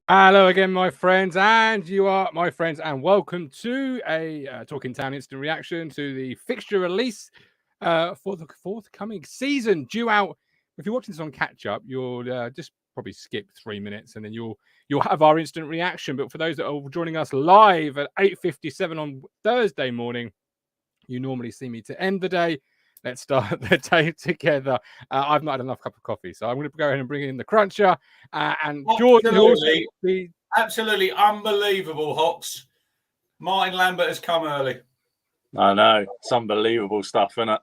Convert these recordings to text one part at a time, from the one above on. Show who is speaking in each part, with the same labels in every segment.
Speaker 1: Hello again, my friends, and you are my friends, and welcome to a Talking Town instant reaction to the fixture release for the forthcoming season. Due out. If you're watching this on catch up, you'll just probably skip 3 minutes, and then you'll have our instant reaction. But for those that are joining us live at 8:57 on Thursday morning, you normally see me to end the day. Let's start the day together. I've not had enough cup of coffee, so I'm going to go ahead and bring in the cruncher and Jordan.
Speaker 2: Absolutely unbelievable, Hockz. Martin Lambert has come early.
Speaker 3: I know. It's unbelievable stuff, isn't it?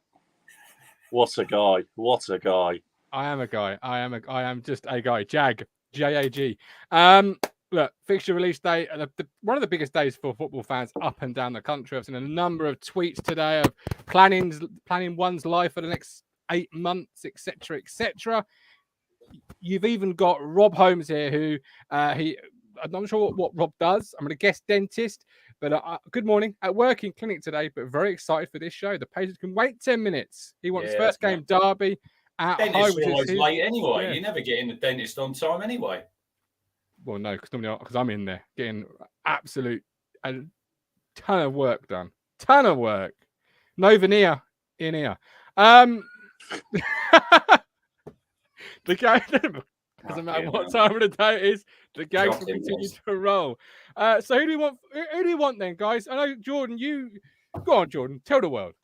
Speaker 3: What a guy. What a guy.
Speaker 1: I am a guy. I am just a guy. Jag. J-A-G. Look, fixture release day, one of the biggest days for football fans up and down the country. I've seen a number of tweets today of planning one's life for the next 8 months, etc., etc. You've even got Rob Holmes here, who I'm not sure what Rob does. I'm going to guess dentist, but good morning. At work in clinic today, but very excited for this show. The patient can wait 10 minutes. He wants first game derby at home.
Speaker 2: Dentist always late anyway. Yeah. You never get in the dentist on time anyway.
Speaker 1: Well, no, because I'm in there getting a ton of work done. Ton of work. No veneer in here. The game doesn't matter what time of the day it is. The game will continue to roll. So who do you want? Who do you want then, guys? I know Jordan. Go on, Jordan. Tell the world.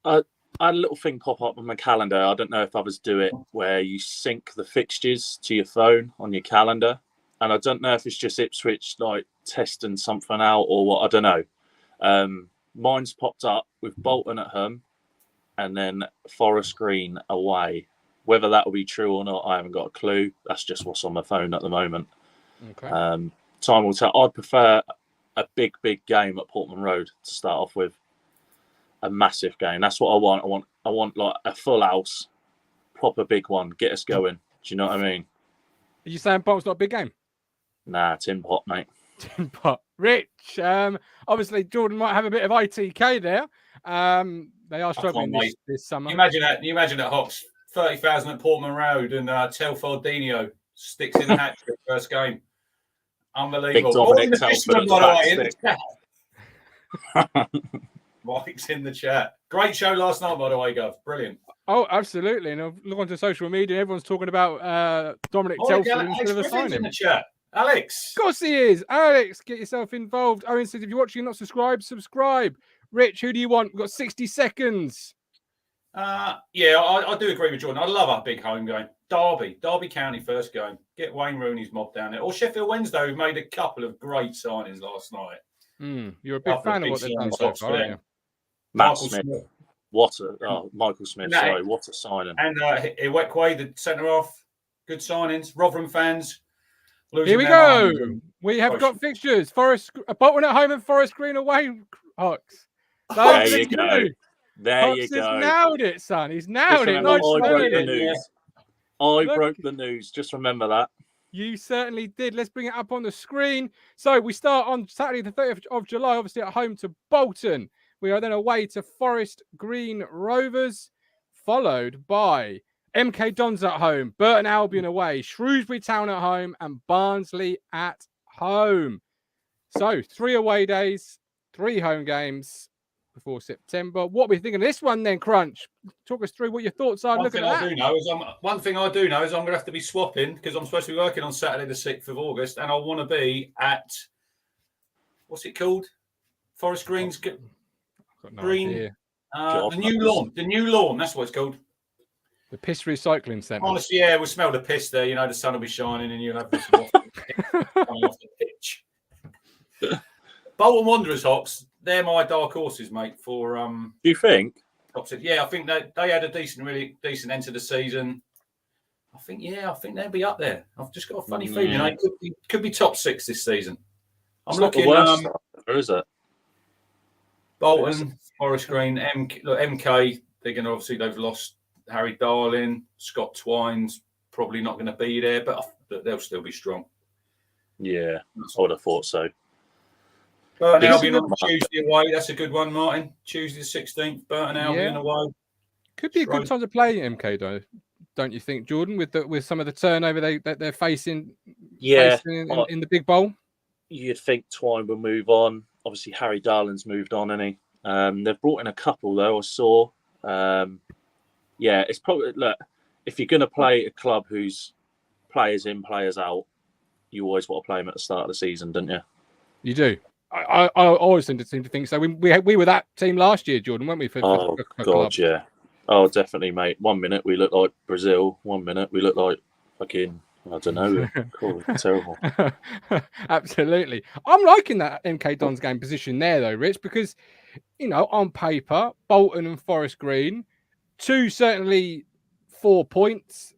Speaker 3: I had a little thing pop up on my calendar. I don't know if others do it, where you sync the fixtures to your phone on your calendar. And I don't know if it's just Ipswich like testing something out or what. I don't know. Mine's popped up with Bolton at home and then Forest Green away. Whether that will be true or not, I haven't got a clue. That's just what's on my phone at the moment.
Speaker 1: Okay.
Speaker 3: Time will tell. I'd prefer a big game at Portman Road to start off with. A massive game. That's what I want. I want like a full house, proper big one. Get us going. Do you know what I mean?
Speaker 1: Are you saying Bolton's not a big game?
Speaker 3: Nah, tin pot, mate.
Speaker 1: Tin pot. Rich. Obviously, Jordan might have a bit of ITK there. They are struggling this summer.
Speaker 2: You imagine that Hockz 30,000 at Portman Road and Telfordinho sticks in the hat trick first game. Unbelievable.
Speaker 3: Big Dominic Telford.
Speaker 2: Mike's in the chat. Great show last night, by the way, Gov. Brilliant.
Speaker 1: Oh, absolutely. And I've looked onto social media. Everyone's talking about Dominic Telford instead of a signing.
Speaker 2: In the chat. Alex.
Speaker 1: Of course he is. Alex, get yourself involved. Owen says, if you're watching and not subscribed, subscribe. Rich, who do you want? We've got 60 seconds.
Speaker 2: I do agree with Jordan. I love our big home game. Derby County first game. Get Wayne Rooney's mob down there. Or Sheffield Wednesday, who made a couple of great signings last night.
Speaker 1: You're a big fan of what they've done so far, aren't you?
Speaker 3: Michael Smith. Michael Smith, sorry, what a signing.
Speaker 2: And Iwekwe, the centre-half, good signings. Rotherham fans.
Speaker 1: Here we go. We have got fixtures. Bolton at home and Forest Green away, Hockz.
Speaker 3: There you go. There you go.
Speaker 1: He's nailed it, son. He's nailed it.
Speaker 3: I broke the news. I broke the news. Just remember that.
Speaker 1: You certainly did. Let's bring it up on the screen. So we start on Saturday, the 30th of July, obviously at home to Bolton. We are then away to Forest Green Rovers, followed by MK Dons at home, Burton Albion away, Shrewsbury Town at home, and Barnsley at home. So 3 away days, 3 home games before September. What are we thinking of this one then, Crunch? Talk us through what your thoughts are.
Speaker 2: One thing I do know is I'm going to have to be swapping because I'm supposed to be working on Saturday the 6th of August and I want to be at, what's it called? Forest Green's Green. The new lawn. That's what it's called.
Speaker 1: The piss recycling centre.
Speaker 2: Honestly, yeah, we'll smell the piss there. You know, the sun will be shining and you'll have this coming off the pitch. Bolton Wanderers, Hockz, they're my dark horses, mate. For
Speaker 3: do you think?
Speaker 2: Yeah, I think they had a really decent end to the season. I think they'll be up there. I've just got a funny feeling they could be top 6 this season. I'm looking.
Speaker 3: Where is it?
Speaker 2: Bolton, Forest Green, MK. They're going to they've lost Harry Darling, Scott Twine's probably not going to be there, but they'll still be strong.
Speaker 3: Yeah, I would have thought so.
Speaker 2: Burton Albion on Tuesday away. That's a good one, Martin. Tuesday the 16th. Burton Albion away.
Speaker 1: Could be a good time to play MK, though, don't you think, Jordan? With some of the turnover they're facing, in the big bowl.
Speaker 3: You'd think Twine will move on. Obviously, Harry Darland's moved on, hasn't he? They've brought in a couple though. I saw. It's probably if you're going to play a club who's players in, players out, you always want to play them at the start of the season, don't you?
Speaker 1: You do. I always seem to think so. We were that team last year, Jordan, weren't we? For
Speaker 3: God, yeah. Oh, definitely, mate. 1 minute we look like Brazil. 1 minute we look like fucking, I don't know. Cool, terrible.
Speaker 1: Absolutely. I'm liking that MK Dons game position there, though, Rich, because, on paper, Bolton and Forest Green, two certainly 4 points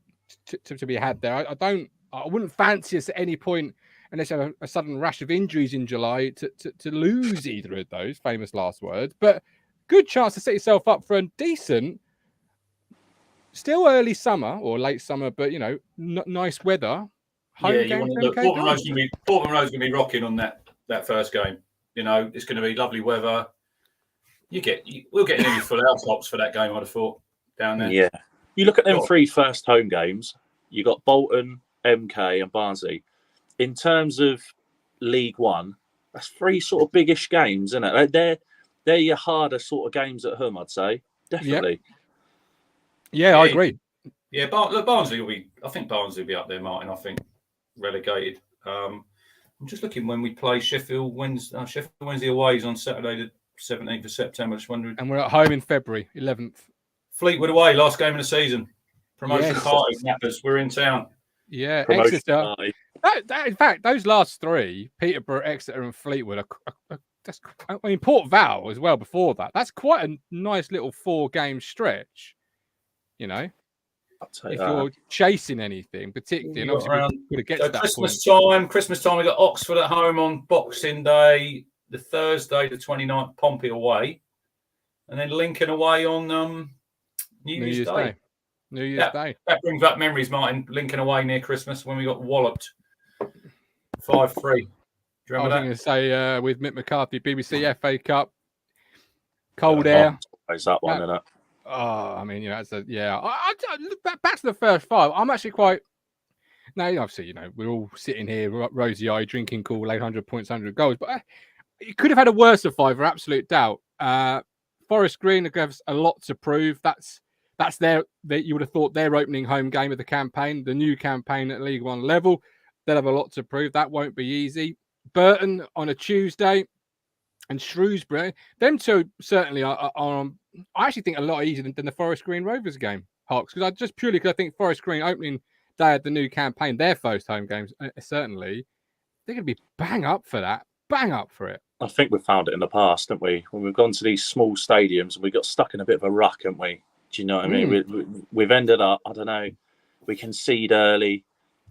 Speaker 1: to be had there. I wouldn't fancy us at any point, unless you have a sudden rash of injuries in July, to lose either of those famous last words. But good chance to set yourself up for a decent, still early summer or late summer, but nice weather.
Speaker 2: Portman Road's going to be rocking on that first game. It's going to be lovely weather. We'll get nearly full house Hockz for that game, I'd have thought, down there.
Speaker 3: Yeah. You look at them 3 first home games. You got Bolton, MK, and Barnsley. In terms of League One, that's 3 sort of biggish games, isn't it? They're your harder sort of games at home, I'd say. Definitely.
Speaker 1: Yeah, I agree.
Speaker 2: Yeah, Barnsley will be. I think Barnsley will be up there, Martin. I think relegated. I'm just looking when we play Sheffield Wednesday. Sheffield Wednesday away is on Saturday, the 17th of September. Just wondering.
Speaker 1: And we're at home in February 11th.
Speaker 2: Fleetwood away, last game of the season. Promotion party, nappers. We're in town.
Speaker 1: Yeah, Exeter. In fact, those last 3, Peterborough, Exeter, and Fleetwood, Port Vale as well before that. That's quite a nice little 4-game stretch. If you're chasing anything, particularly, and obviously we're get to that
Speaker 2: Christmas time, we got Oxford at home on Boxing Day, the Thursday, the 29th, Pompey away, and then Lincoln away on New Year's Day.
Speaker 1: New Year's Day.
Speaker 2: That brings back memories, Martin. Lincoln away near Christmas when we got walloped 5-3. Do you remember that?
Speaker 1: I was going to say with Mick McCarthy, BBC FA Cup, cold air.
Speaker 3: Is that one, isn't it?
Speaker 1: Oh, I mean, I look back to the first 5. I'm actually quite. Now, obviously, we're all sitting here rosy-eyed, drinking Kool-Aid, 100 points, 100 goals. But you could have had a worse 5, for absolute doubt. Forest Green gives a lot to prove. That's you would have thought their opening home game of the campaign, the new campaign at League One level. They'll have a lot to prove. That won't be easy. Burton on a Tuesday, and Shrewsbury. Them two certainly are I actually think a lot easier than the Forest Green Rovers game, Hockz, because I think Forest Green opening day of the new campaign, their first home games, certainly, they're going to be bang up for that. Bang up for it.
Speaker 3: I think we've found it in the past, haven't we? When we've gone to these small stadiums and we got stuck in a bit of a ruck, haven't we? Do you know what I mean? We've ended up, I don't know, we concede early,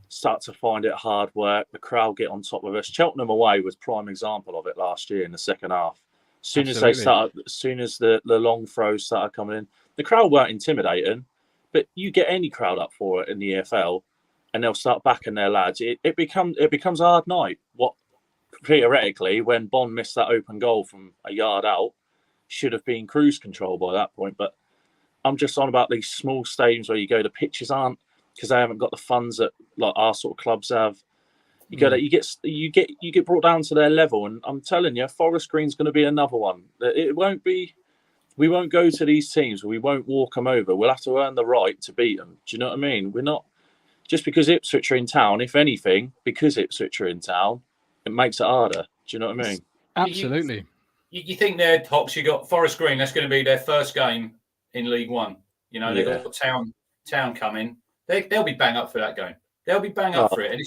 Speaker 3: start to find it hard work, the crowd get on top of us. Cheltenham away was prime example of it last year in the second half. As soon as the long throws started coming in, the crowd weren't intimidating, but you get any crowd up for it in the EFL and they'll start backing their lads. It becomes a hard night. What theoretically, when Bond missed that open goal from a yard out, should have been cruise control by that point. But I'm just on about these small stadiums where you go, the pitches aren't, because they haven't got the funds that like our sort of clubs have. You get brought down to their level, and I'm telling you, Forest Green's going to be another one. It won't be. We won't go to these teams. We won't walk them over. We'll have to earn the right to beat them. Do you know what I mean? We're not just because Ipswich are in town. If anything, because Ipswich are in town, it makes it harder. Do you know what I mean?
Speaker 1: Absolutely.
Speaker 2: You think there, Hockz, you got Forest Green. That's going to be their first game in League One. They've got town coming. They'll be bang up for that game. They'll be bang up for it, and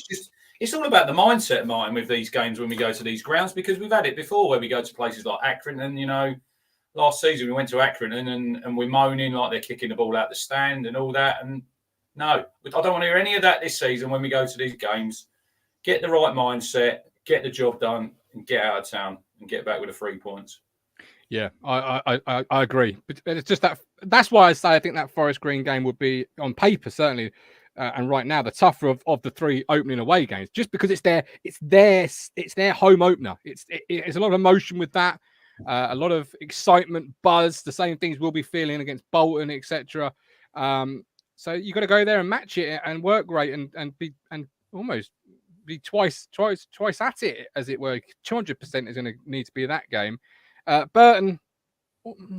Speaker 2: it's all about the mindset, Martin, with these games when we go to these grounds, because we've had it before where we go to places like Accrington. Last season we went to Accrington and we're moaning like they're kicking the ball out the stand and all that. And no, I don't want to hear any of that this season when we go to these games. Get the right mindset, get the job done, and get out of town and get back with the 3 points.
Speaker 1: Yeah, I agree. But it's just that's why I say I think that Forest Green game would be, on paper, certainly and right now the tougher of the 3 opening away games, just because it's their home opener. It's a lot of emotion with that, a lot of excitement, buzz, the same things we'll be feeling against Bolton, etc. So you got to go there and match it and work great and almost be twice at it, as it were. 200% is going to need to be that game. Burton,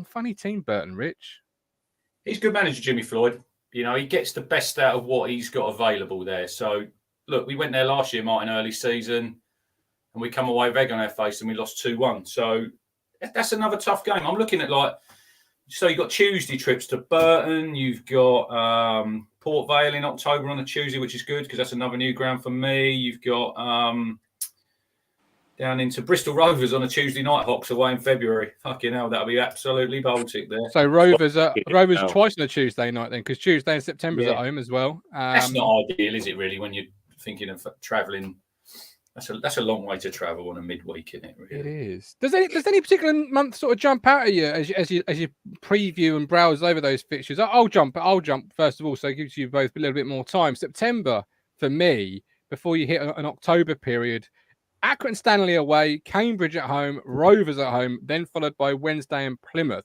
Speaker 1: funny team, Burton, Rich.
Speaker 2: He's a good manager, Jimmy Floyd. You know, he gets the best out of what he's got available there. So, look, we went there last year, Martin, early season, and we come away with egg on our face and we lost 2-1. So that's another tough game. I'm looking at so you've got Tuesday trips to Burton. You've got Port Vale in October on a Tuesday, which is good because that's another new ground for me. You've got down into Bristol Rovers on a Tuesday night, Hockz away in February. Fucking hell, that'll be absolutely Baltic there.
Speaker 1: So Rovers twice on a Tuesday night then, because Tuesday in September's at home as well.
Speaker 2: That's not ideal, is it, really, when you're thinking of travelling? That's a long way to travel on a midweek, isn't it? Really?
Speaker 1: It is. Does any particular month sort of jump out at you as you preview and browse over those fixtures? I'll jump first of all, so it gives you both a little bit more time. September for me, before you hit an October period. Accrington Stanley away, Cambridge at home, Rovers at home, then followed by Wednesday and Plymouth.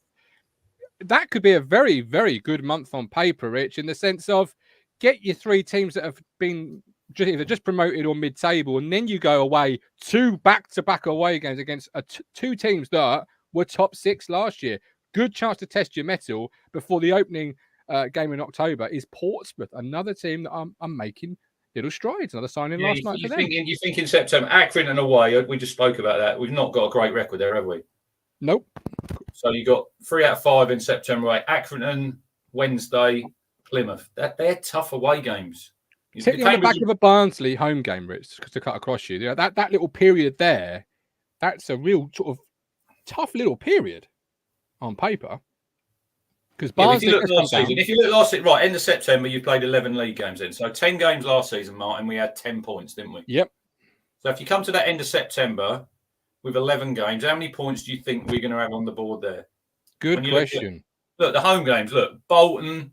Speaker 1: That could be a very, very good month on paper, Rich, in the sense of get your 3 teams that have been either just promoted or mid-table, and then you go away 2 back-to-back away games against 2 teams that were top 6 last year. Good chance to test your mettle before the opening game in October is Portsmouth, another team that I'm making little strides. Another signing last night for them.
Speaker 2: You think in September, Accrington away, we just spoke about that. We've not got a great record there, have we?
Speaker 1: Nope.
Speaker 2: So you got 3 out of 5 in September, right? Accrington, Wednesday, Plymouth. They're tough away games.
Speaker 1: Particularly on the back of a Barnsley home game, Rich, to cut across you. Yeah, that little period there, that's a real sort of tough little period on paper. Because Barnsley,
Speaker 2: if you look last season, right, end of September, you played 11 league games in. So 10 games last season, Martin, we had 10 points, didn't we?
Speaker 1: Yep.
Speaker 2: So if you come to that end of September with 11 games, how many points do you think we're going to have on the board there?
Speaker 1: Good question.
Speaker 2: Look, the home games, Bolton,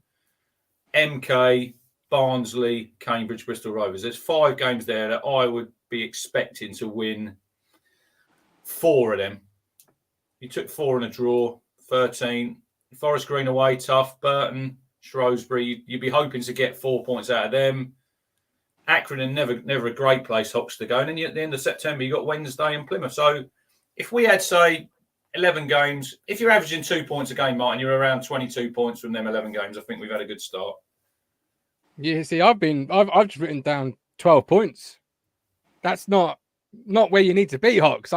Speaker 2: MK, Barnsley, Cambridge, Bristol Rovers. There's 5 games there that I would be expecting to win 4 of them. You took 4 in a draw, 13. Forest Green away, tough. Burton, Shrewsbury, you'd be hoping to get 4 points out of them. Accrington, never a great place, Hockz to go. And then at the end of September, you got Wednesday and Plymouth. So if we had, say, 11 games, if you're averaging 2 points a game, Martin, you're around 22 points from them 11 games. I think we've had a good start.
Speaker 1: Yeah, see, I've just written down 12 points. That's not where you need to be, Hockz.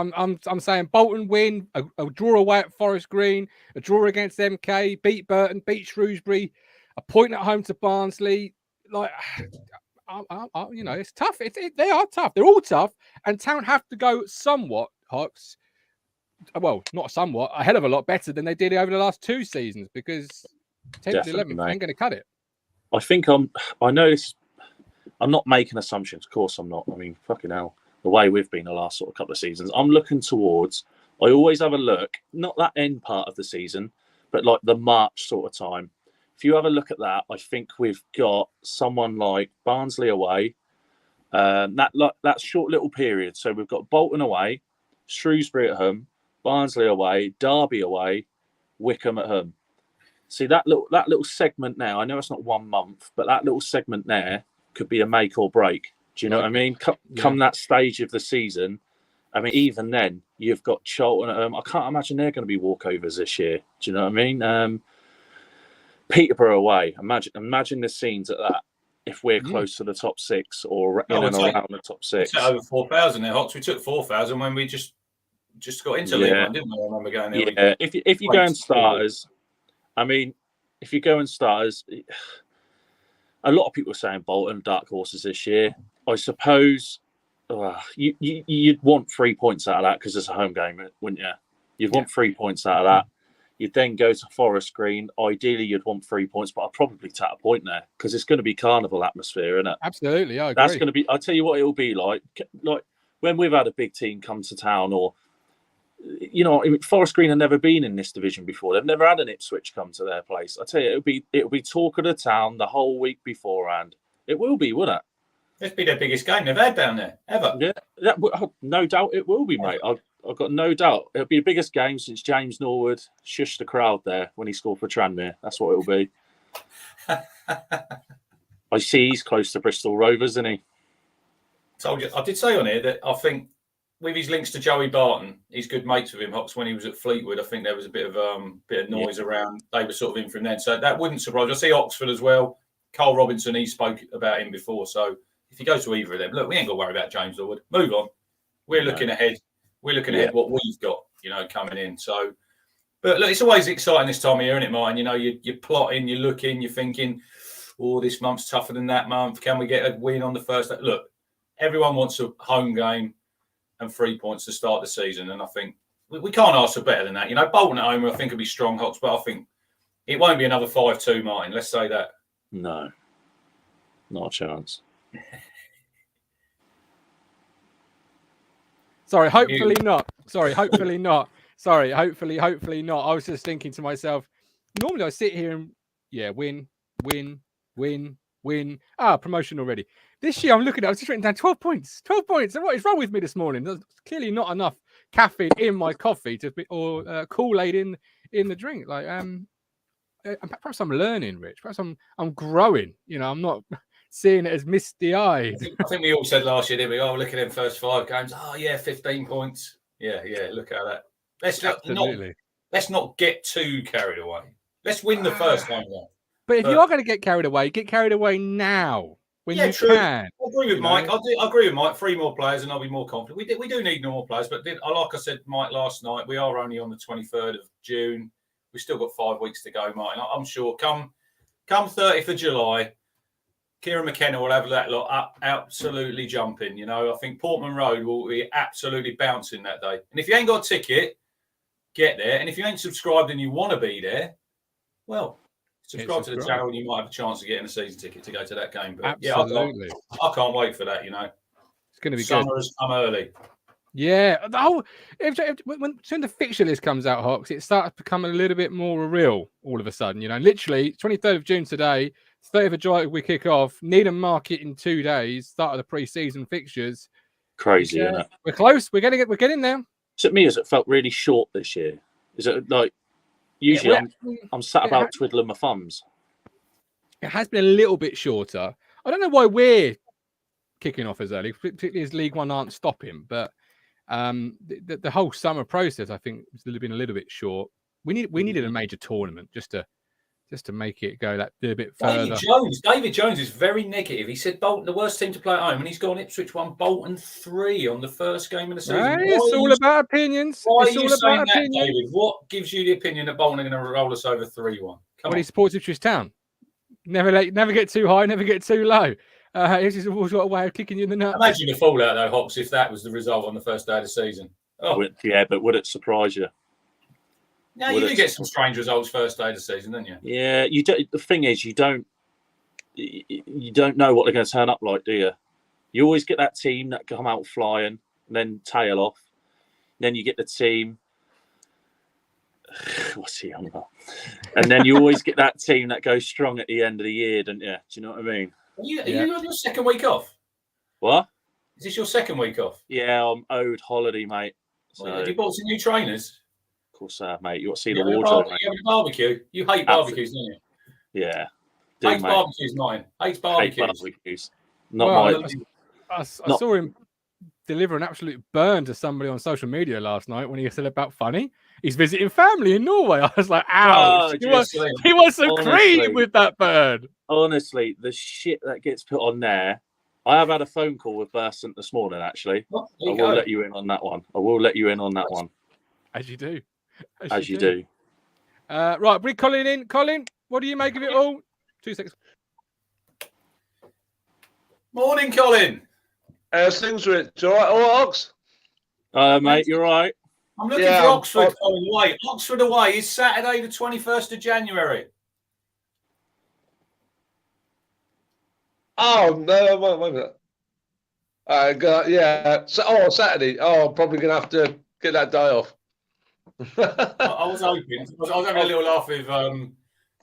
Speaker 1: I'm saying Bolton win, a draw away at Forest Green, a draw against MK, beat Burton, beat Shrewsbury, a point at home to Barnsley. Like, it's tough. They are tough. They're all tough, and Town have to go somewhat, Hockz. Well, not somewhat, a hell of a lot better than they did over the last 2 seasons, because 10th to 11th ain't going to cut it.
Speaker 3: I think I know this. I'm not making assumptions. Of course, I'm not. I mean, fucking hell. The way we've been the last sort of couple of seasons, I'm looking towards. I always have a look, not that end part of the season, but like the March sort of time. If you have a look at that, I think we've got someone like Barnsley away. That short little period. So we've got Bolton away, Shrewsbury at home, Barnsley away, Derby away, Wickham at home. See that little segment now. I know it's not 1 month, but that little segment there could be a make or break. Do you know what I mean? Come that stage of the season, I mean, even then, you've got Charlton at home. I can't imagine they're going to be walkovers this year. Do you know what I mean? Peterborough away. Imagine the scenes at that. If we're close to the top 6 or in and around the top 6.
Speaker 2: We took over 4,000 there, Hockz. We took 4,000 when we just got into League One, didn't we? I remember going there.
Speaker 3: Yeah, if you go in starters, I mean, if you go in starters, a lot of people are saying Bolton dark horses this year. I suppose you'd want 3 points out of that because it's a home game, wouldn't you? You'd want 3 points out of that. You'd then go to Forest Green. Ideally, you'd want 3 points, but I'd probably take a point there because it's going to be carnival atmosphere, isn't it?
Speaker 1: Absolutely, I agree.
Speaker 3: That's going to be. I'll tell you what it'll be like. Like when we've had a big team come to town, or Forest Green have never been in this division before. They've never had an Ipswich come to their place. I tell you, it'll be talk of the town the whole week beforehand. It will be, won't it?
Speaker 2: This be their biggest game they've had down there ever.
Speaker 3: Yeah, no doubt it will be, mate. I've got no doubt. It'll be the biggest game since James Norwood shushed the crowd there when he scored for Tranmere. That's what it'll be. I see he's close to Bristol Rovers, isn't he?
Speaker 2: Told you. I did say on here that I think with his links to Joey Barton, he's good mates with him. Hockz, when he was at Fleetwood, I think there was a bit of noise around. They were sort of in from then, so that wouldn't surprise. I see Oxford as well. Carl Robinson, he spoke about him before. So if he goes to either of them, look, we ain't got to worry about James Norwood. Move on. We're looking ahead. We're looking ahead what we've got, coming in. So, but look, it's always exciting this time of year, isn't it, Martin? You're plotting, you're looking, you're thinking, oh, this month's tougher than that month. Can we get a win on the first day? Look, everyone wants a home game and 3 points to start the season. And I think we can't ask for better than that. Bolton at home, I think, will be strong, Hockz, but I think it won't be another 5-2, Martin. Let's say that.
Speaker 3: No, not a chance.
Speaker 1: Sorry, hopefully not. Hopefully not. I was just thinking to myself, normally I sit here and, win. Promotion already. This year I'm looking at, I was just written down 12 points. 12 points. What is wrong with me this morning? There's clearly not enough caffeine in my coffee or Kool-Aid in the drink. Like, perhaps I'm learning, Rich. Perhaps I'm growing. I'm not seeing it as misty eyed.
Speaker 2: I think we all said last year, didn't we? Oh, look at them first 5 games. Oh, yeah, 15 points. Yeah, look at that. Let's not get too carried away. Let's win the first game.
Speaker 1: But if you are going to get carried away now when you can.
Speaker 2: I agree with Mike. I agree with Mike. 3 more players and I'll be more confident. We do need more players, but like I said, Mike, last night, we are only on the 23rd of June. We've still got 5 weeks to go, Martin. I'm sure come 30th of July, Kieran McKenna will have that lot up absolutely jumping. I think Portman Road will be absolutely bouncing that day. And if you ain't got a ticket, get there. And if you ain't subscribed and you want to be there, well, subscribe to the channel and you might have a chance of getting a season ticket to go to that game. But
Speaker 1: absolutely.
Speaker 2: I can't wait for that,
Speaker 1: It's going to be
Speaker 2: Summer
Speaker 1: good.
Speaker 2: has come early.
Speaker 1: Yeah. When soon the fixture list comes out, Hockz, it starts becoming a little bit more real all of a sudden. Literally 23rd of June today, 30th of July we kick off. Needham Market in 2 days. Start of the pre-season fixtures.
Speaker 3: Crazy, isn't it?
Speaker 1: We're close. We're getting there.
Speaker 3: Is it me? Has it felt really short this year? Is it like usually I'm sat about twiddling my thumbs?
Speaker 1: It has been a little bit shorter. I don't know why we're kicking off as early, particularly as League One aren't stopping. But the whole summer process, I think, has been a little bit short. We needed a major tournament just to make it go that a bit further.
Speaker 2: David Jones is very negative. He said Bolton, the worst team to play at home, and he's gone Ipswich 1, Bolton 3 on the first game of the season.
Speaker 1: It's all about opinions.
Speaker 2: Why are you saying that, David? What gives you the opinion that Bolton are going to roll us over 3-1?
Speaker 1: He supports Ipswich Town. Never get too high, never get too low. It's just always got a way of kicking you in the nuts.
Speaker 2: Imagine the fallout, though, Hockz, if that was the result on the first day of the season.
Speaker 3: Oh. But would it surprise you?
Speaker 2: No, you do get some strange results first day of the season, don't you?
Speaker 3: Yeah, you do. The thing is, you don't know what they're going to turn up like, do you? You always get that team that come out flying and then tail off. Then you get the team. What's he on about? And then you always get that team that goes strong at the end of the year, don't you? Do you know what I mean?
Speaker 2: Are you on your second week off?
Speaker 3: What?
Speaker 2: Is this your second week off?
Speaker 3: Yeah, I'm owed holiday, mate. So...
Speaker 2: Have you bought some new trainers?
Speaker 3: Of course, mate. You want to see the wardrobe, mate.
Speaker 2: You have a barbecue. You hate barbecues, don't you?
Speaker 3: Yeah.
Speaker 2: Hates barbecues, Martin. Hates barbecues.
Speaker 1: I saw him deliver an absolute burn to somebody on social media last night when he said about funny. He's visiting family in Norway. I was like, ouch. He was so creative with that burn.
Speaker 3: Honestly, the shit that gets put on there. I have had a phone call with Bursant this morning, actually. I will let you in on that one.
Speaker 1: As you do.
Speaker 3: As you do.
Speaker 1: Right, bring Colin in. Colin, what do you make of it all? 2 seconds.
Speaker 2: Morning, Colin.
Speaker 4: How's things, Rich? All right, Hockz?
Speaker 3: Mate, you're right.
Speaker 2: I'm looking for Oxford away. Oxford away is Saturday, the 21st of January.
Speaker 4: Oh, no, wait a minute. Saturday. Oh, I'm probably going to have to get that day off.
Speaker 2: I was hoping. I was having a little laugh with Colin.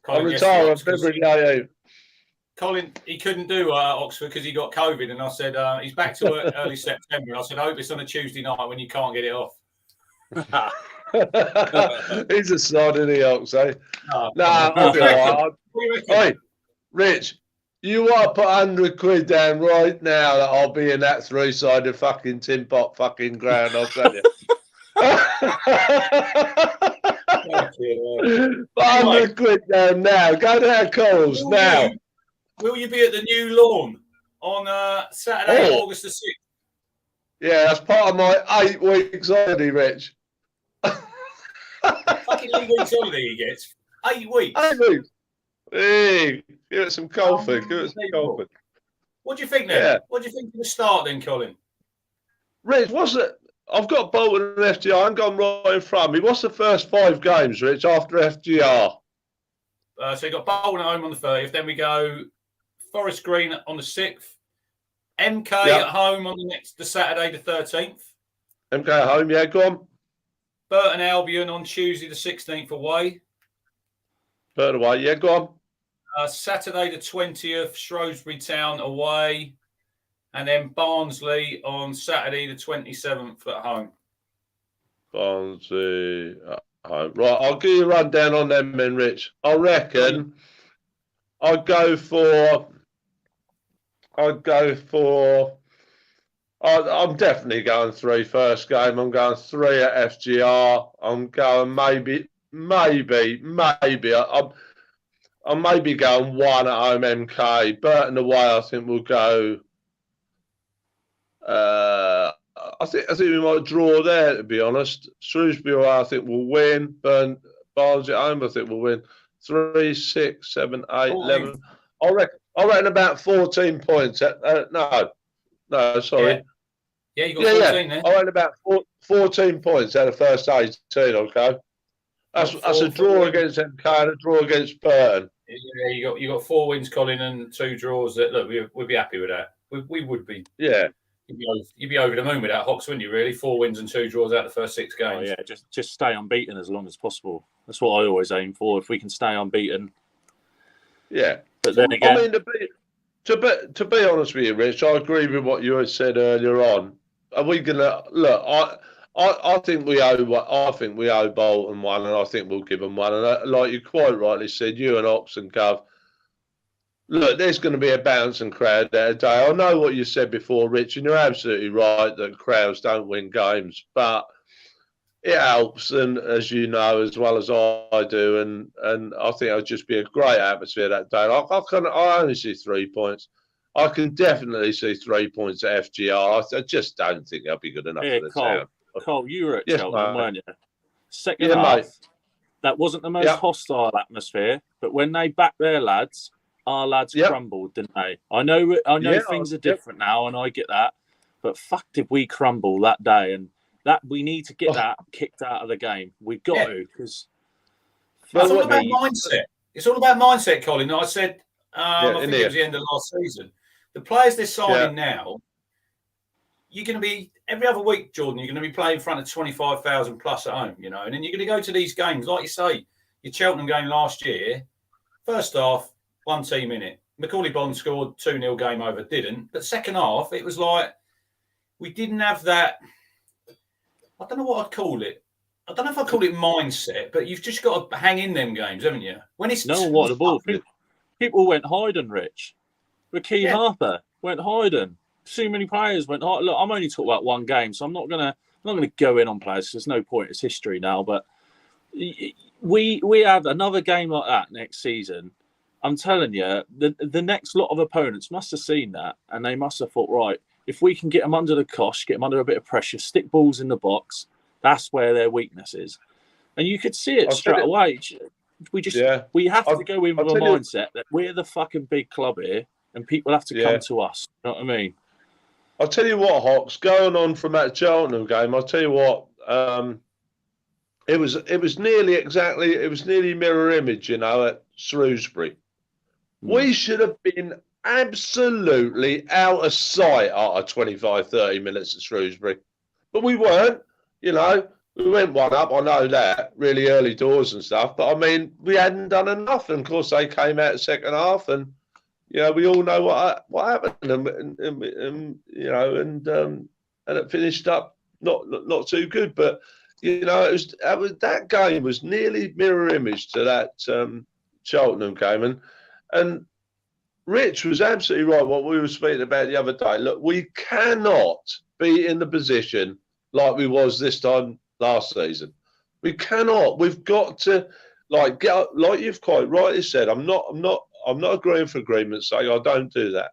Speaker 4: I retire on February 18th.
Speaker 2: Colin, he couldn't do Oxford because he got COVID, and I said he's back to work early September. And I said, I hope it's on a Tuesday night when you can't get it off.
Speaker 4: He's a sod, isn't he, Hockz, eh?
Speaker 2: No,
Speaker 4: I'll be all right. Hey, Rich, you want to put 100 quid down right now that I'll be in that three-sided fucking tin pot fucking ground, I'll tell you. Put 100 quid down now. Go down Corals now.
Speaker 2: Will you be at the new lawn on Saturday, August the 6th?
Speaker 4: Yeah, that's part of my 8 weeks holiday, Rich.
Speaker 2: Fucking 8 weeks holiday he gets. 8 weeks.
Speaker 4: 8 weeks. Hey, give it some coffee. Give it some coffee.
Speaker 2: What do you think then?
Speaker 4: Yeah.
Speaker 2: What do you think of the start then, Colin?
Speaker 4: Rich, what's it? I've got Bolton and FGR. I'm gone right in front of me. What's the first 5 games, Rich, after FGR?
Speaker 2: So you got Bolton at home on the 30th. Then we go Forest Green on the 6th. MK at home on the Saturday the 13th.
Speaker 4: MK at home, yeah, go on.
Speaker 2: Burton Albion on Tuesday the 16th away.
Speaker 4: Burton away, yeah, go on.
Speaker 2: Saturday the 20th, Shrewsbury Town away. And then Barnsley on Saturday the 27th at home.
Speaker 4: Barnsley at home. Right, I'll give you a rundown on them then, Rich. I reckon I'm definitely going 3 first game. I'm going 3 at FGR. I'm going maybe. I'm maybe going 1 at home MK. Burton away, I think we'll go. I think we might draw there, to be honest. Shrewsbury away, I think we'll win. Barnsley at home, I think we'll win. 3, 6, 7, 8, 11. I reckon about 14 points. No, sorry.
Speaker 2: Yeah, you got 14 there.
Speaker 4: I reckon about 14 points out of first 18, okay? That's a draw against MK and a draw against Burton.
Speaker 2: Yeah, you got 4 wins, Colin, and 2 draws. That look, we'd be happy with that. We would be.
Speaker 4: Yeah.
Speaker 2: You'd be over the moon with that, Hockz, wouldn't you? Really, 4 wins and 2 draws out of the first 6 games.
Speaker 3: Oh, yeah, just stay unbeaten as long as possible. That's what I always aim for. If we can stay unbeaten.
Speaker 4: Yeah,
Speaker 3: but then again,
Speaker 4: I mean, to be honest with you, Rich, I agree with what you had said earlier on. Are we gonna look? I think we owe Bolton 1, and I think we'll give them 1. And like you quite rightly said, you and Hockz and Gov. Look, there's going to be a bouncing crowd there today. I know what you said before, Rich, and you're absolutely right that crowds don't win games, but it helps, and as you know as well as I do, and I think it'll just be a great atmosphere that day. I only see 3 points. I can definitely see 3 points at FGR. I just don't think they'll be good enough for the town.
Speaker 3: Cole, you were at Cheltenham, weren't you? Second half, mate. That wasn't the most hostile atmosphere, but when they backed their lads, our lads crumbled, didn't they? I know things are different now, and I get that, but fuck, did we crumble that day? And that we need to get that kicked out of the game. We've got to, because
Speaker 2: it's all about mindset. It's all about mindset, Colin. I said, I think it was the end of last season. The players they're signing now, you're going to be every other week, Jordan. You're going to be playing in front of 25,000 plus at home, and then you're going to go to these games, like you say, your Cheltenham game last year. First half, 1 team in it. Macaulay Bond scored 2-0, game over. Didn't, but second half, it was like we didn't have that. I don't know what I'd call it. I don't know if I'd call it mindset, but you've just got to hang in them games, haven't you? When it's
Speaker 3: the ball. People went hiding, Rich. Rakeem Harper went hiding. Too many players went hiding. Look, I'm only talking about 1 game, so I'm not gonna go in on players. There's no point. It's history now. But we have another game like that next season. I'm telling you, the next lot of opponents must have seen that, and they must have thought, right, if we can get them under the cosh, get them under a bit of pressure, stick balls in the box, that's where their weakness is. And you could see it straight away. We have to go in with a mindset that we're the fucking big club here, and people have to come to us. You know what I mean?
Speaker 4: I'll tell you what, Hockz, going on from that Cheltenham game, I'll tell you what, it was nearly mirror image, at Shrewsbury. We should have been absolutely out of sight after 25, 30 minutes at Shrewsbury. But we weren't, we went 1 up, I know that, really early doors and stuff. But, I mean, we hadn't done enough. And, of course, they came out second half and we all know what happened, and it finished up not too good. But it was that game was nearly mirror image to that Cheltenham game, and Rich was absolutely right. What we were speaking about the other day. Look, we cannot be in the position like we was this time last season. We cannot. We've got to get like you've quite rightly said. I'm not agreeing for agreement's sake. I don't do that.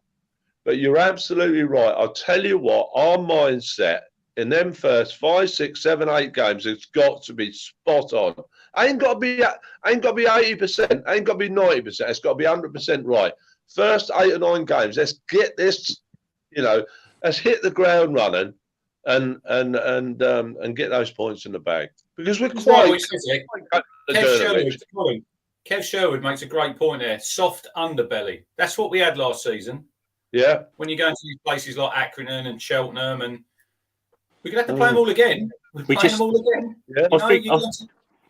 Speaker 4: But you're absolutely right. I'll tell you what, our mindset in them first 5, 6, 7, 8 games, it's got to be spot on. Ain't got to be 80%. Ain't got to be 90%. It's got to be 100% right. First 8 or 9 games, let's get this. Let's hit the ground running and get those points in the bag because we're quite.
Speaker 2: Kev Sherwood makes a great point there. Soft underbelly. That's what we had last season.
Speaker 4: Yeah.
Speaker 2: When you go into these places like Accrington and Cheltenham, and we're going to have to play them all again. We're playing them all again.
Speaker 4: Yeah.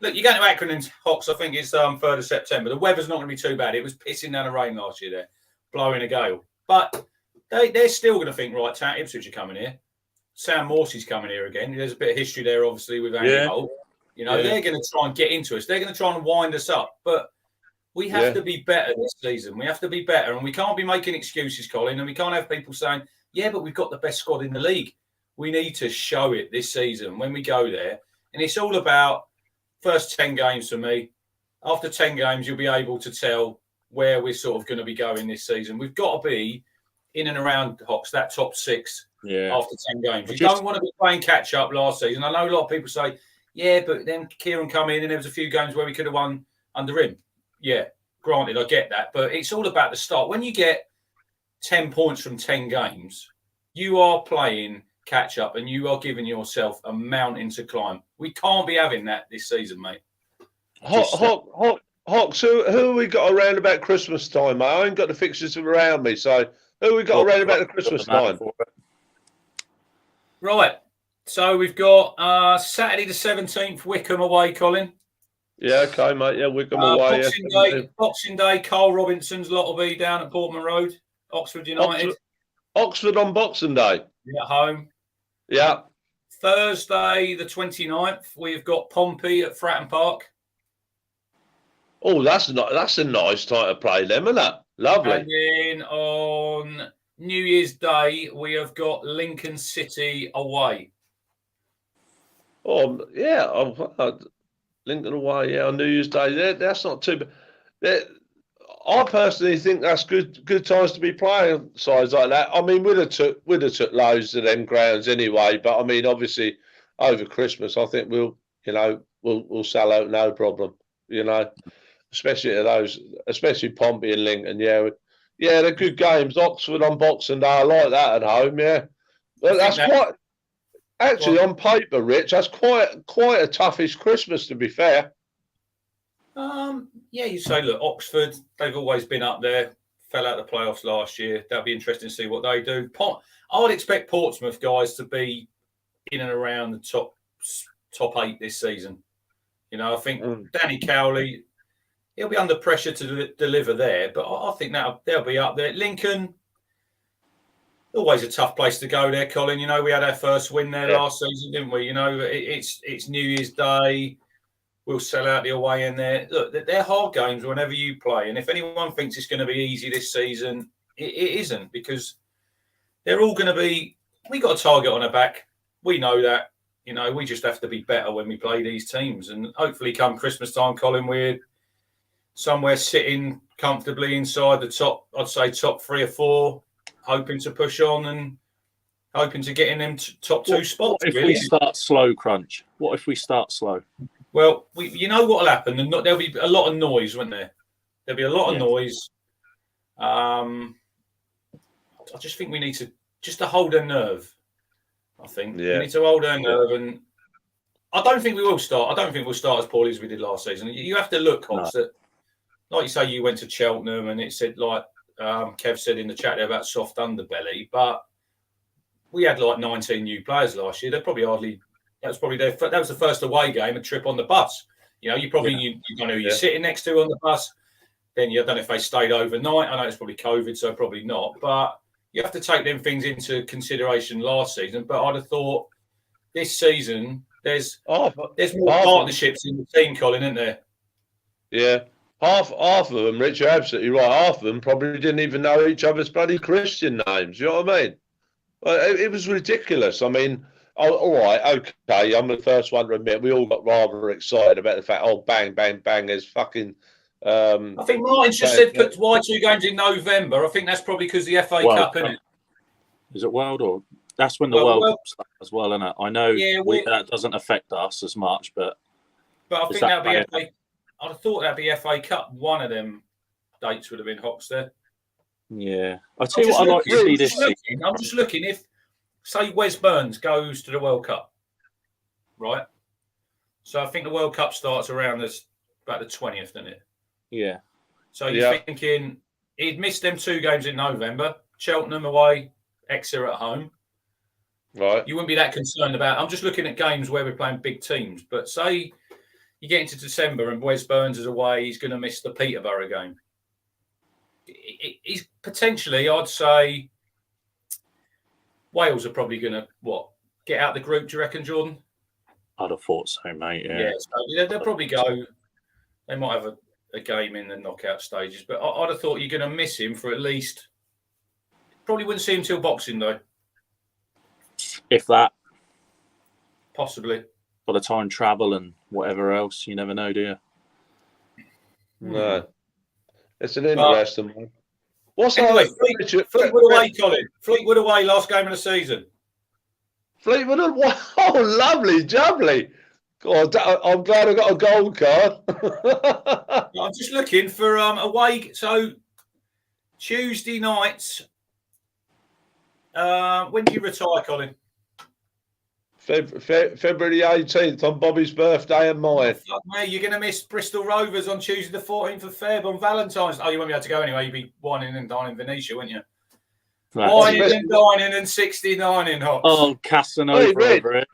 Speaker 2: Look, you're going to Accrington, Hockz, I think it's 3rd of September. The weather's not going to be too bad. It was pissing down the rain last year there, blowing a gale. But they're still going to think, right, Town Ipswich are coming here. Sam Morsey's coming here again. There's a bit of history there, obviously, with Andy Holt. They're going to try and get into us. They're going to try and wind us up. But we have to be better this season. We have to be better. And we can't be making excuses, Colin. And we can't have people saying, yeah, but we've got the best squad in the league. We need to show it this season when we go there. And it's all about first 10 games for me. After 10 games, you'll be able to tell where we're sort of going to be going this season. We've got to be in and around, Hockz, that top 6 after 10 games. You don't want to be playing catch-up last season. I know a lot of people say, yeah, but then Kieran come in and there was a few games where we could have won under him. Yeah, granted, I get that. But it's all about the start. When you get 10 points from 10 games, you are playing catch-up and you are giving yourself a mountain to climb. We can't be having that this season, mate.
Speaker 4: Hockz, who we got around about Christmas time, mate? I ain't got the fixtures around me, so who we got around about the Christmas time?
Speaker 2: Right. So we've got Saturday the 17th, Wickham away, Colin.
Speaker 4: Yeah, okay, mate. Yeah, Wickham away.
Speaker 2: Boxing Day, Carl Robinson's lot will be down at Portman Road, Oxford United.
Speaker 4: Oxford on Boxing Day.
Speaker 2: Yeah, at home.
Speaker 4: Yeah.
Speaker 2: Thursday the 29th, we've got Pompey at Fratton Park.
Speaker 4: Oh, that's a nice time to play them, isn't it? Lovely.
Speaker 2: And then on New Year's Day, we have got Lincoln City away.
Speaker 4: Oh, yeah. Lincoln away, yeah, on New Year's Day. That's not too bad. I personally think that's good times to be playing sides like that. I mean, we'd have took loads of them grounds anyway, but I mean, obviously, over Christmas, I think we'll sell out no problem. Especially to those, especially Pompey and Lincoln. Yeah, they're good games. Oxford on Boxing Day, I like that at home. Yeah, but that's quite. Actually, on paper, Rich, that's quite a toughish Christmas, to be fair.
Speaker 2: Yeah, you say, look, Oxford, they've always been up there, fell out of the playoffs last year. That'll be interesting to see what they do. I would expect Portsmouth guys to be in and around the top 8 this season. I think Danny Cowley, he'll be under pressure to deliver there, but I think they'll be up there. Lincoln, always a tough place to go there, Colin. We had our first win there last season, didn't we? It's New Year's Day. We'll sell out the away end there. Look, they're hard games whenever you play. And if anyone thinks it's going to be easy this season, it isn't, because they're all going to be... We got a target on our back. We know that. We just have to be better when we play these teams. And hopefully come Christmas time, Colin, we're somewhere sitting comfortably inside the top 3 or 4, hoping to push on and hoping to get in them top 2 spots.
Speaker 3: What if we start slow, Crunch? What if we start slow?
Speaker 2: Well, you know what will happen. There'll be a lot of noise, won't there? There'll be a lot of noise. I just think we need to hold our nerve. I think we need to hold our nerve, and I don't think we will start. I don't think we'll start as poorly as we did last season. You have to look, Hockz, that, like you say, you went to Cheltenham, and it said, like Kev said in the chat there, about soft underbelly, but we had like 19 new players last year. They're probably hardly. That was the first away game, a trip on the bus. You don't know who you're sitting next to on the bus. then I don't know if they stayed overnight. I know it's probably COVID, so probably not. But you have to take them things into consideration last season. But I'd have thought this season there's more partnerships in the team, Colin, isn't there?
Speaker 4: Yeah. Half of them, Rich, you're absolutely right. Half of them probably didn't even know each other's bloody Christian names. You know what I mean? It was ridiculous. I mean, all right, okay. I'm the first one to admit we all got rather excited about the fact, bang, bang, bang, there's fucking.
Speaker 2: I think Martin just said put why 2 games in November. I think that's probably because the FA Cup, isn't it?
Speaker 3: Is it World or that's when the World Cup starts as well, isn't it? I know that doesn't affect us as much, but
Speaker 2: I think that'd be FA. I'd have thought that'd be FA Cup. One of them dates would have been Hockz there.
Speaker 3: Yeah, I'll tell you what I'd like to see this season.
Speaker 2: I'm just looking if, say, Wes Burns goes to the World Cup, right? So I think the World Cup starts around about the 20th, doesn't it?
Speaker 3: Yeah.
Speaker 2: So you're thinking he'd missed them 2 games in November, Cheltenham away, Exeter at home.
Speaker 4: Right.
Speaker 2: You wouldn't be that concerned about. I'm just looking at games where we're playing big teams. But say you get into December and Wes Burns is away, he's going to miss the Peterborough game. He's potentially, I'd say, Wales are probably going to, get out the group, do you reckon, Jordan?
Speaker 3: I'd have thought so, mate. Yeah.
Speaker 2: So they'll probably go. They might have a game in the knockout stages, but I'd have thought you're going to miss him for at least. Probably wouldn't see him till Boxing Day.
Speaker 3: If that.
Speaker 2: Possibly.
Speaker 3: By the time travel and whatever else, you never know, do you?
Speaker 4: No. It's an interesting one.
Speaker 2: Fleetwood away, Colin. Fleetwood away, last game of the season.
Speaker 4: Fleetwood away. Oh, lovely, jubbly. God, I'm glad I got a gold card.
Speaker 2: I'm just looking for away. So Tuesday nights. When do you retire, Colin?
Speaker 4: February 18th on Bobby's birthday and mine.
Speaker 2: Fuck me, you're going to miss Bristol Rovers on Tuesday the 14th of Feb on Valentine's. Oh, you won't be able to go anyway. You'd be whining and dining Venetia, wouldn't you? Whining and dining and 69 in Hockz.
Speaker 3: Oh, Casanova over it.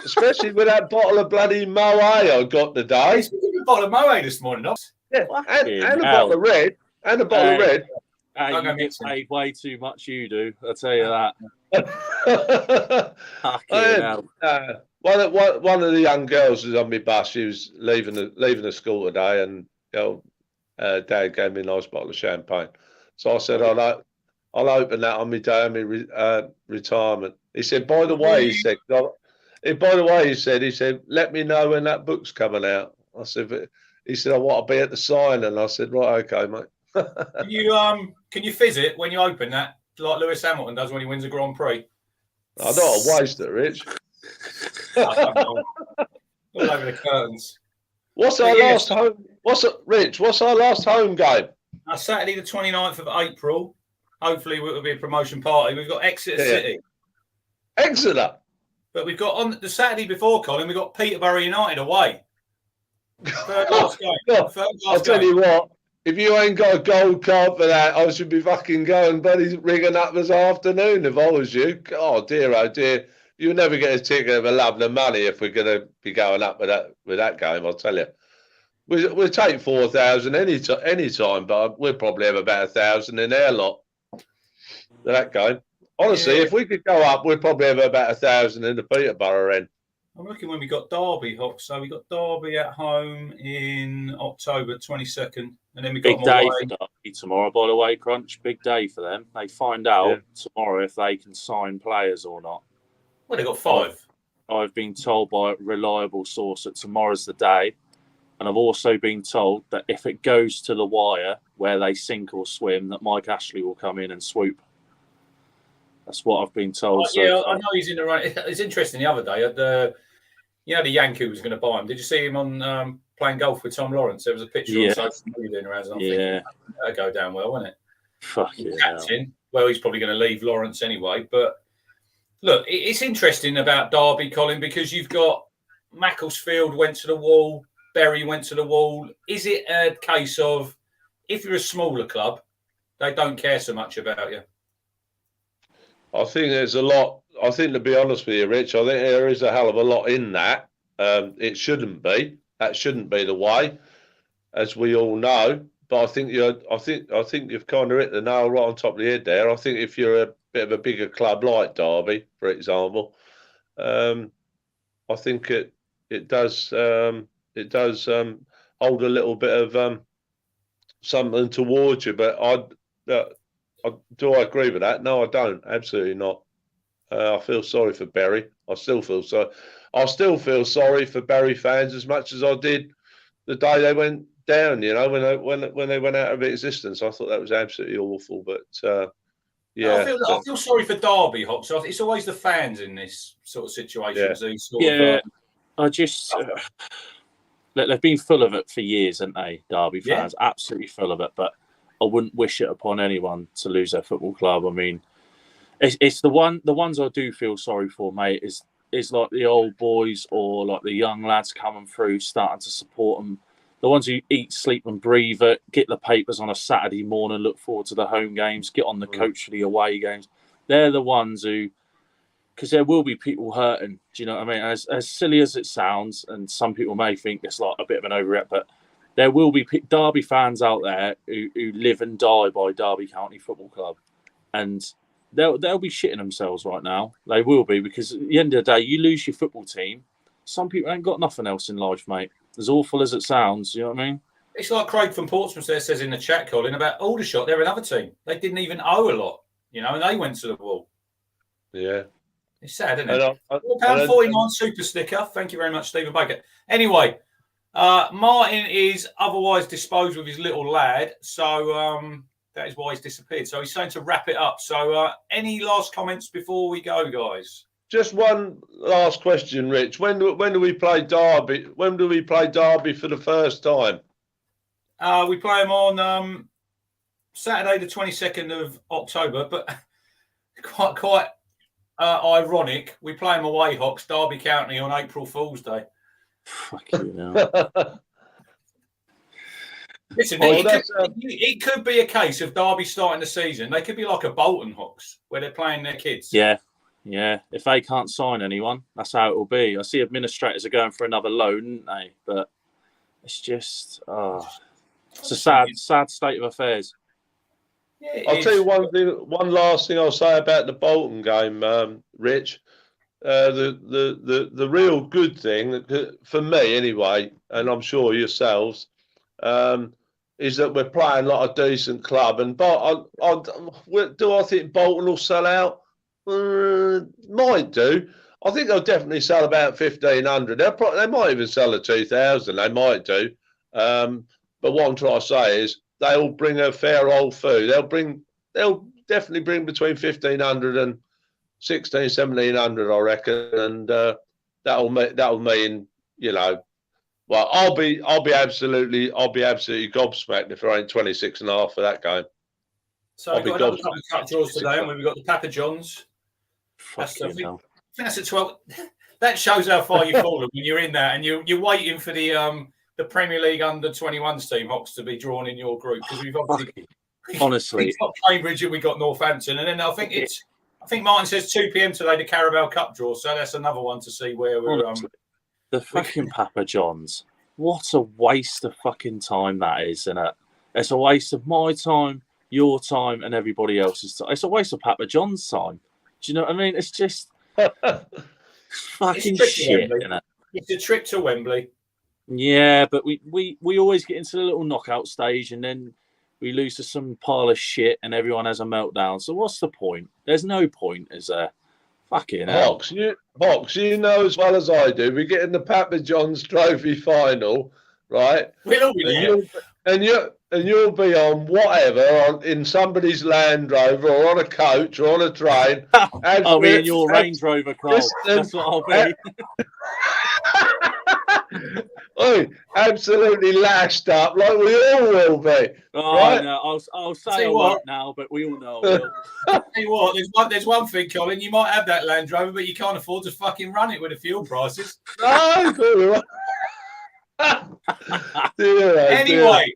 Speaker 4: Especially with that bottle of bloody Moët I got today.
Speaker 2: A bottle of Moët this morning, Hockz.
Speaker 4: Yeah, and a bottle of red. And a bottle of red.
Speaker 3: You get paid way too much, you do. I'll tell you that.
Speaker 4: One of the young girls was on my bus. She was leaving the school today, and Dad gave me a nice bottle of champagne. So I said, I'll open that on my day of my retirement. He said, by the way, he said, let me know when that book's coming out. I said, he said, I want to be at the signing. I said, right, okay, mate.
Speaker 2: Can you fizz it when you open that, like Lewis Hamilton does when he wins a Grand Prix?
Speaker 4: I don't want to waste it, Rich.
Speaker 2: All over the curtains.
Speaker 4: What's our last home? What's our last home game?
Speaker 2: Saturday the 29th of April. Hopefully, it will be a promotion party. We've got Exeter City.
Speaker 4: Exeter.
Speaker 2: But we've got on the Saturday before, Colin. We've got Peterborough United away. Third last game.
Speaker 4: I'll tell you what. If you ain't got a gold card for that, I should be fucking going, buddy, rigging up this afternoon if I was you. Oh dear. You'll never get a ticket of a lovely money if we're going to be going up with that game, I'll tell you. We'll take 4,000 any time, but we'll probably have about 1,000 in their lot for that game. Honestly, if we could go up, we'd probably have about 1,000 in the Peterborough end.
Speaker 2: I'm looking when we got Derby, Hockz. So we got Derby at home in October 22nd. And then we got
Speaker 3: big day for Derby tomorrow, by the way, Crunch. Big day for them. They find out tomorrow if they can sign players or not.
Speaker 2: Well, they got 5.
Speaker 3: I've been told by a reliable source that tomorrow's the day. And I've also been told that if it goes to the wire where they sink or swim, that Mike Ashley will come in and swoop. That's what I've been told.
Speaker 2: I know he's in the run. It's interesting the other day. The Yankee was going to buy him. Did you see him on playing golf with Tom Lawrence? There was a picture on social media around. I'm thinking, that'll go down well, won't it?
Speaker 3: Fucking
Speaker 2: captain. Well, he's probably going to leave Lawrence anyway. But look, it's interesting about Derby, Colin, because you've got Macclesfield went to the wall, Bury went to the wall. Is it a case of if you're a smaller club, they don't care so much about you?
Speaker 4: I think there's a lot. I think, to be honest with you, Rich, I think there is a hell of a lot in that. It shouldn't be. That shouldn't be the way, as we all know. I think you've kind of hit the nail right on top of the head there. I think if you're a bit of a bigger club like Derby, for example, I think it does hold a little bit of something towards you. But do I agree with that? No, I don't. Absolutely not. I feel sorry for Bury. I still feel sorry for Bury fans as much as I did the day they went down. You know, when they went out of existence, I thought that was absolutely awful. But yeah,
Speaker 2: I feel sorry for Derby, Hockz. It's always the fans in this sort of situations.
Speaker 3: Yeah, I just they've been full of it for years, haven't they? Derby fans, absolutely full of it. But I wouldn't wish it upon anyone to lose their football club. I mean, it's the ones I do feel sorry for, mate. Is like the old boys or like the young lads coming through, starting to support them. The ones who eat, sleep, and breathe it, get the papers on a Saturday morning, look forward to the home games, get on the coach for the away games. They're the ones who, because there will be people hurting. Do you know what I mean? As silly as it sounds, and some people may think it's like a bit of an overreact, but there will be Derby fans out there who live and die by Derby County Football Club, and they'll be shitting themselves right now. They will be, because at the end of the day, you lose your football team. Some people ain't got nothing else in life, mate. As awful as it sounds, you know what I mean?
Speaker 2: It's like Craig from Portsmouth there says in the chat, Colin, about Aldershot. They're another team. They didn't even owe a lot, you know, and they went to the wall.
Speaker 4: Yeah.
Speaker 2: It's sad, isn't it? £4.49 super sticker. Thank you very much, Stephen Baker. Anyway, Martin is otherwise disposed with his little lad, so that is why he's disappeared. So he's saying to wrap it up. So any last comments before we go, guys?
Speaker 4: Just one last question, Rich. When do we play Derby? When do we play Derby for the first time?
Speaker 2: We play them on Saturday, the 22nd of October. But quite ironic, we play them away, Hockz, Derby County on April Fool's Day.
Speaker 3: Fuck you now.
Speaker 2: Listen, it could be a case of Derby starting the season. They could be like a Bolton, Hockz, where they're playing their kids.
Speaker 3: Yeah. If they can't sign anyone, that's how it will be. I see administrators are going for another loan, aren't they? But it's just, it's a sad state of affairs.
Speaker 2: Yeah,
Speaker 4: I'll tell you one last thing I'll say about the Bolton game, Rich. The real good thing, for me anyway, and I'm sure yourselves, is that we're playing like a decent club. And do I think Bolton will sell out? Might do. I think they'll definitely sell about 1,500. They might even sell a 2,000. They might do. But what I'm trying to say is they'll bring a fair old food. They'll definitely bring between 1,500 and 1,700, I reckon, and that'll mean, you know, well, I'll be absolutely gobsmacked if there ain't 26.5 for that game.
Speaker 2: So we've got another couple of cut draws today, and we've got the Papa John's. I think that's at 12. That shows how far you've fallen when you're in that, and you're waiting for the Premier League under-21s team, Hockz, to be drawn in your group, because we've obviously
Speaker 3: honestly
Speaker 2: we've got Cambridge and we've got Northampton, and then I think Martin says 2 p.m. today, the Carabao Cup draw, so that's another one to see where we're.
Speaker 3: The fucking Papa John's. What a waste of fucking time that is, isn't it? It's a waste of my time, your time, and everybody else's time. It's a waste of Papa John's time. Do you know what I mean? It's just fucking shit, isn't it?
Speaker 2: It's a trip to Wembley.
Speaker 3: Yeah, but we always get into the little knockout stage, and then we lose to some pile of shit, and everyone has a meltdown. So what's the point? There's no point, is there? Fucking hell.
Speaker 4: Hockz, you know as well as I do, we get in the Papa John's Trophy final, right?
Speaker 2: We'll all be there.
Speaker 4: And you'll be on whatever, in somebody's Land Rover or on a coach or on a train.
Speaker 3: I'll be in your Range Rover, Carl. That's what I'll be.
Speaker 4: Oi, absolutely lashed up like we all will be.
Speaker 3: Oh, right? No, I'll say I won't now, but we all know I will.
Speaker 2: Tell you what, there's one thing, Colin. You might have that Land Rover, but you can't afford to fucking run it with the fuel prices.
Speaker 4: No,
Speaker 2: anyway,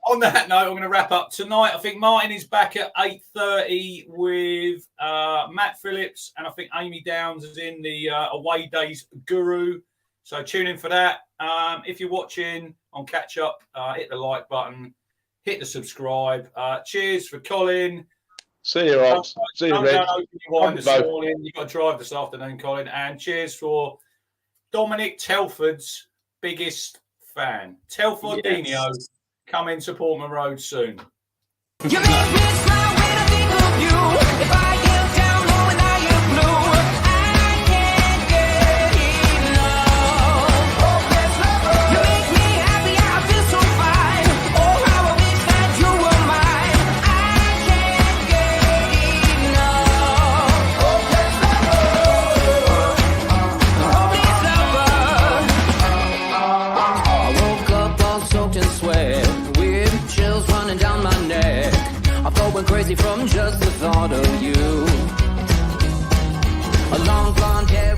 Speaker 2: on that note, I'm going to wrap up tonight. I think Martin is back at 8:30 with Matt Phillips, and I think Amy Downs is in the Away Days Guru. So tune in for that. If you're watching on catch up, hit the like button, hit the subscribe. Cheers for Colin.
Speaker 4: See you, Hockz. See you, Reg.
Speaker 2: Open your wine this morning. You've got to drive this afternoon, Colin. And cheers for Dominic Telford's biggest fan. Telfordinho, coming to Portman Road soon.
Speaker 5: You make me smile when I think of you. If I am down low and I am blue, I can't get enough. You make me happy, I feel so fine. Oh, how I wish that you were mine. I can't get enough. Hopeless lover. I woke up all soaked in sweat, weird chills running down my neck. I thought went crazy from just the thought of you. A long blonde hair.